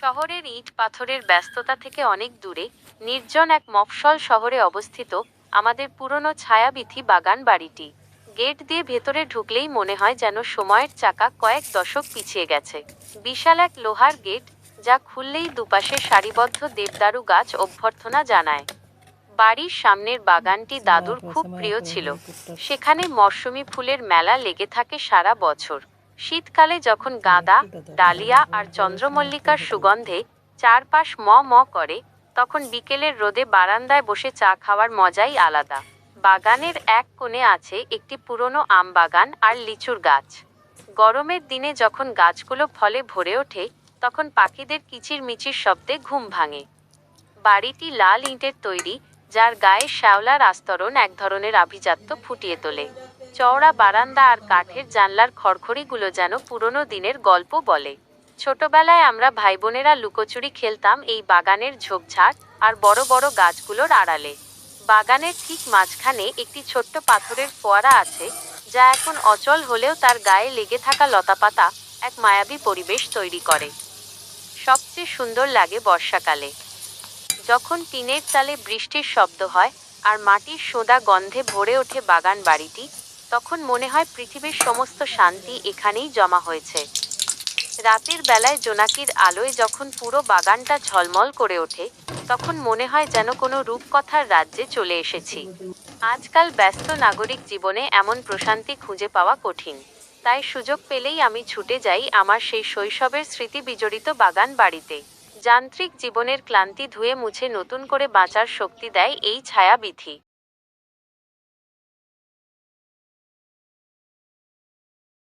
শহরের ইট পাথরের ব্যস্ততা থেকে অনেক দূরে নির্জন এক মফস্বল শহরে অবস্থিত আমাদের পুরনো ছায়াবীথি বাগান বাড়িটি। গেট দিয়ে ভেতরে ঢুকলেই মনে হয় যেন সময়ের চাকা কয়েক দশক পিছিয়ে গেছে। বিশাল এক লোহার গেট, যা খুললেই দুপাশে সারিবদ্ধ দেবদারু গাছ অভ্যর্থনা জানায়। বাড়ির সামনের বাগানটি দাদুর খুব প্রিয় ছিল। সেখানে মরশুমি ফুলের মেলা লেগে থাকে সারা বছর। শীতকালে যখন গাঁদা, ডালিয়া আর চন্দ্রমল্লিকার সুগন্ধে চারপাশ ম ম করে, তখন বিকেলের রোদে বারান্দায় বসে চা খাওয়ার মজাই আলাদা। বাগানের এক কোণে আছে একটি পুরনো আম বাগান আর লিচুর গাছ। গরমের দিনে যখন গাছগুলো ফলে ভরে ওঠে, তখন পাখিদের কিচিরমিচির শব্দে ঘুম ভাঙে। বাড়িটি লাল ইটের তৈরি, যার গায়ে শ্যাওলার আস্তরণ এক ধরনের আভিজাত্য ফুটিয়ে তোলে। চওড়া বারান্দা আর কাঠের জানলার খড়খড়িগুলো যেন পুরনো দিনের গল্প বলে। ছোটবেলায় আমরা ভাই বোনেরা লুকোচুরি খেলতাম এই বাগানের ঝোপঝাড় আর বড় বড় গাছগুলোর আড়ালে। বাগানের ঠিক মাঝখানে একটি ছোট্ট পাথরের ফোয়ারা আছে, যা এখন অচল হলেও তার গায়ে লেগে থাকা লতাপাতা এক মায়াবী পরিবেশ তৈরি করে। সবচেয়ে সুন্দর লাগে বর্ষাকালে, যখন টিনের চালে বৃষ্টির শব্দ হয় আর মাটির সোঁদা গন্ধে ভরে ওঠে বাগান বাড়িটি। তখন মনে হয় পৃথিবীর সমস্ত শান্তি এখানেই জমা হয়েছে। রাতের বেলায় জোনাকির আলোয় যখন পুরো বাগানটা ঝলমল করে ওঠে, তখন মনে হয় যেন কোনো রূপকথার রাজ্যে চলে এসেছি। আজকাল ব্যস্ত নাগরিক জীবনে এমন প্রশান্তি খুঁজে পাওয়া কঠিন। তাই সুযোগ পেলেই আমি ছুটে যাই আমার সেই শৈশবের স্মৃতি বিজড়িত বাগান বাড়িতে। যান্ত্রিক জীবনের ক্লান্তি ধুয়ে মুছে নতুন করে বাঁচার শক্তি দেয় এই ছায়াবীথি।